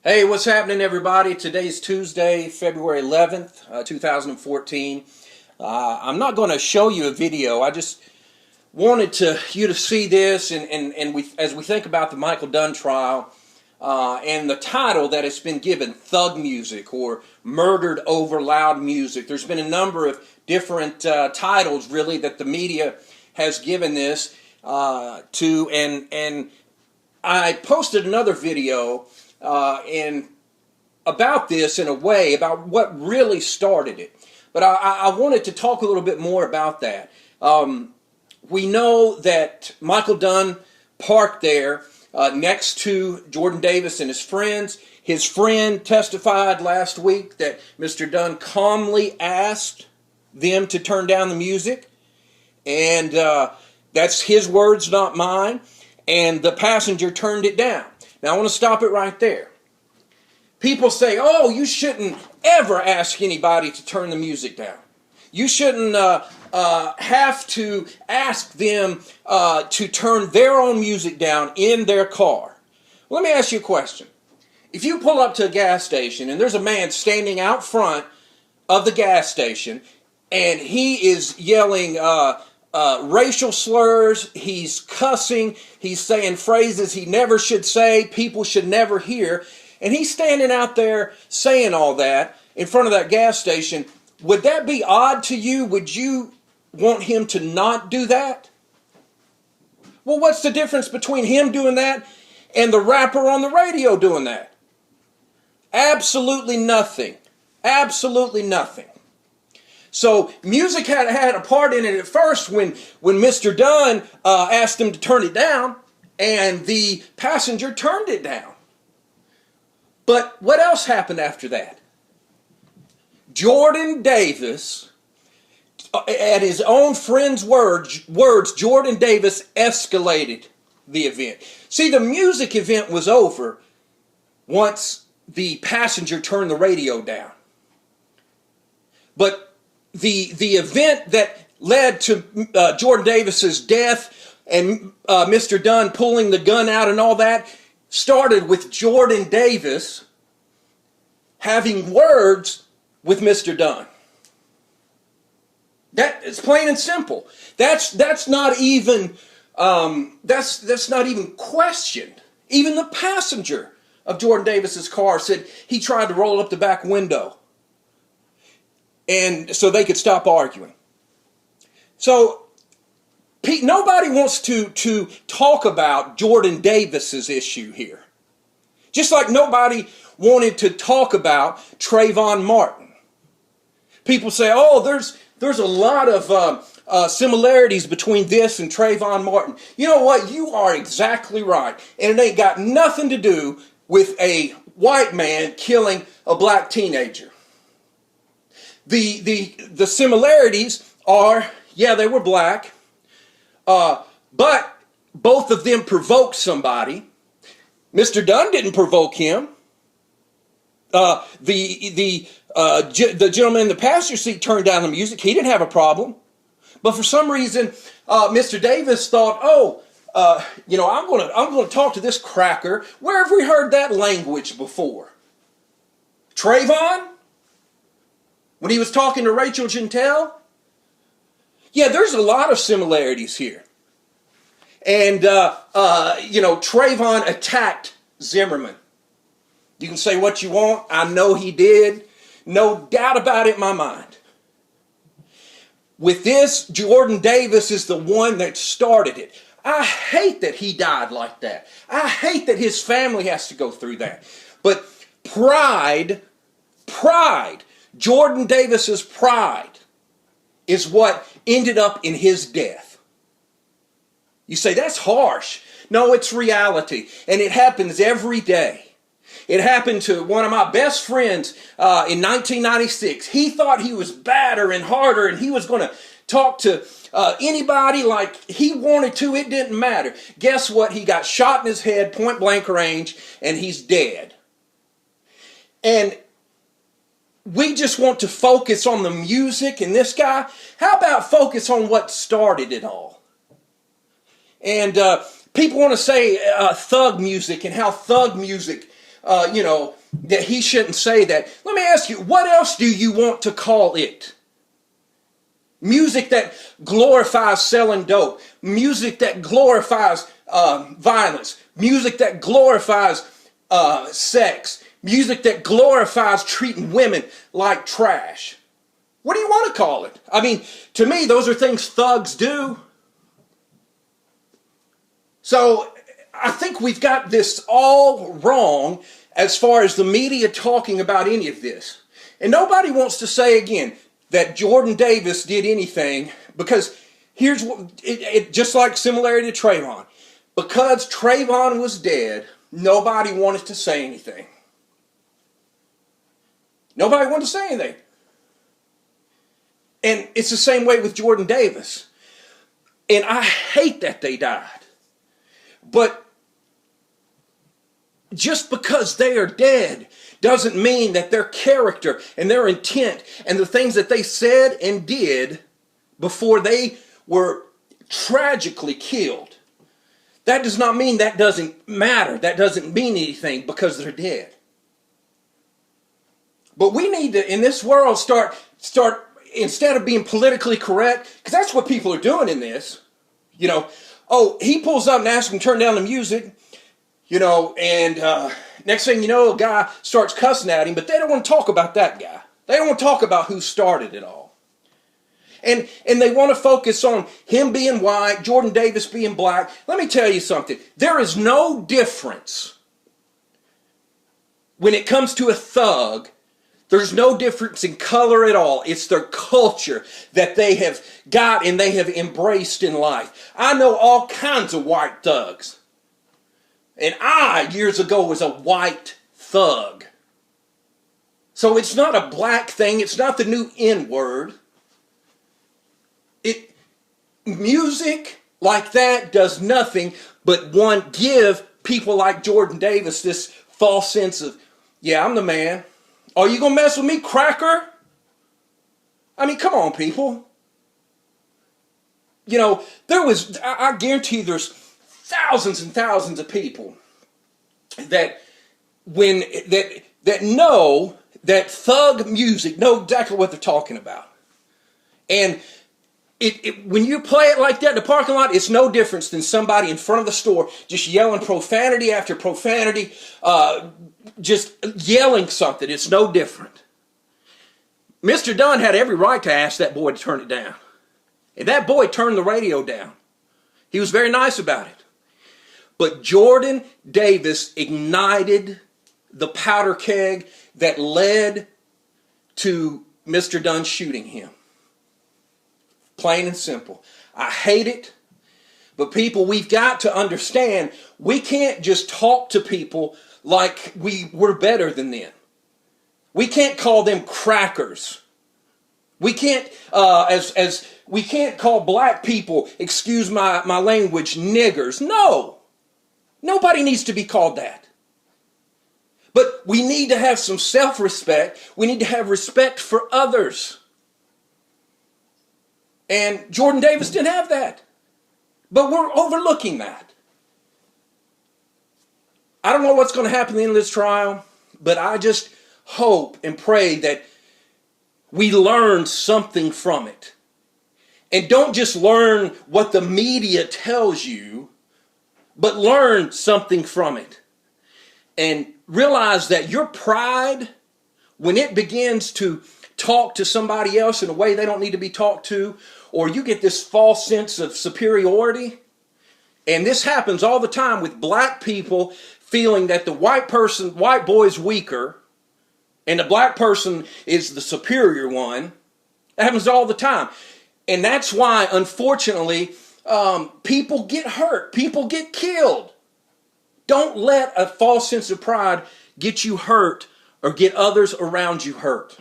Hey, what's happening, everybody? Today's Tuesday, February 11th, 2014. I'm not going to show you a video. I just wanted you to see this, and as we think about the Michael Dunn trial and the title that it's been given, Thug Music or Murdered Over Loud Music. There's been a number of different titles, really, that the media has given this to, and I posted another video and about this in a way, about what really started it. But I wanted to talk a little bit more about that. We know that Michael Dunn parked there next to Jordan Davis and his friends. His friend testified last week that Mr. Dunn calmly asked them to turn down the music. And that's his words, not mine. And the passenger turned it down. Now, I want to stop it right there. People say, oh, you shouldn't ever ask anybody to turn the music down. You shouldn't have to ask them to turn their own music down in their car. Well, let me ask you a question. If you pull up to a gas station and there's a man standing out front of the gas station and he is yelling racial slurs, he's cussing, he's saying phrases he never should say, people should never hear, and he's standing out there saying all that in front of that gas station, would that be odd to you? Would you want him to not do that? Well, what's the difference between him doing that and the rapper on the radio doing that? Absolutely nothing. Absolutely nothing. So music had a part in it at first when Mr. Dunn asked him to turn it down, and the passenger turned it down. But what else happened after that? Jordan Davis, at his own friend's words, Jordan Davis escalated the event. See, the music event was over once the passenger turned the radio down. But the event that led to Jordan Davis's death and Mr. Dunn pulling the gun out and all that started with Jordan Davis having words with Mr. Dunn. That is plain and simple. That's not even that's not even questioned. Even the passenger of Jordan Davis's car said he tried to roll up the back window, and so they could stop arguing. So nobody wants to talk about Jordan Davis's issue here. Just like nobody wanted to talk about Trayvon Martin. People say, oh, there's a lot of similarities between this and Trayvon Martin. You know what? You are exactly right. And it ain't got nothing to do with a white man killing a black teenager. The similarities are, yeah, they were black, but both of them provoked somebody. Mr. Dunn didn't provoke him. The gentleman in the passenger seat turned down the music. He didn't have a problem. But for some reason, Mr. Davis thought, I'm going to talk to this cracker. Where have we heard that language before? Trayvon? When he was talking to Rachel Jeantel? Yeah, there's a lot of similarities here. And, Trayvon attacked Zimmerman. You can say what you want. I know he did. No doubt about it in my mind. With this, Jordan Davis is the one that started it. I hate that he died like that. I hate that his family has to go through that. But pride, Jordan Davis's pride is what ended up in his death. You say, that's harsh. No, it's reality. And it happens every day. It happened to one of my best friends in 1996. He thought he was badder and harder, and he was going to talk to anybody like he wanted to. It didn't matter. Guess what? He got shot in his head, point blank range, and he's dead. And we just want to focus on the music and this guy. How about focus on what started it all? And people want to say thug music and how thug music that he shouldn't say that. Let me ask you, what else do you want to call it? Music that glorifies selling dope. Music that glorifies violence. Music that glorifies sex. Music that glorifies treating women like trash. What do you want to call it? I mean, to me, those are things thugs do. So I think we've got this all wrong as far as the media talking about any of this. And nobody wants to say again that Jordan Davis did anything, because here's what, just like similarity to Trayvon. Because Trayvon was dead, nobody wanted to say anything. Nobody wanted to say anything. And it's the same way with Jordan Davis. And I hate that they died. But just because they are dead doesn't mean that their character and their intent and the things that they said and did before they were tragically killed, that does not mean that doesn't matter. That doesn't mean anything because they're dead. But we need to, in this world, start instead of being politically correct, because that's what people are doing in this. Oh, he pulls up and asks him to turn down the music, and next thing you know, a guy starts cussing at him, but they don't want to talk about that guy. They don't want to talk about who started it all. And they want to focus on him being white, Jordan Davis being black. Let me tell you something. There is no difference when it comes to a thug. There's no difference in color at all. It's their culture that they have got and they have embraced in life. I know all kinds of white thugs. And I, years ago, was a white thug. So it's not a black thing. It's not the new N-word. Music like that does nothing but give people like Jordan Davis this false sense of, yeah, I'm the man. Are you going to mess with me, cracker? I mean, come on, people. I guarantee there's thousands and thousands of people that know that thug music, know exactly what they're talking about. And when you play it like that in the parking lot, it's no difference than somebody in front of the store just yelling profanity after profanity, just yelling something. It's no different. Mr. Dunn had every right to ask that boy to turn it down. And that boy turned the radio down. He was very nice about it. But Jordan Davis ignited the powder keg that led to Mr. Dunn shooting him. Plain and simple. I hate it. But people, we've got to understand, we can't just talk to people like we're better than them. We can't call them crackers. We can't, we can't call black people, excuse my language, niggers. No. Nobody needs to be called that. But we need to have some self-respect. We need to have respect for others. And Jordan Davis didn't have that. But we're overlooking that. I don't know what's going to happen in this trial, but I just hope and pray that we learn something from it. And don't just learn what the media tells you, but learn something from it. And realize that your pride, when it begins to talk to somebody else in a way they don't need to be talked to, or you get this false sense of superiority, and this happens all the time with black people feeling that the white boy's weaker, and the black person is the superior one. That happens all the time. And that's why, unfortunately, people get hurt. People get killed. Don't let a false sense of pride get you hurt or get others around you hurt.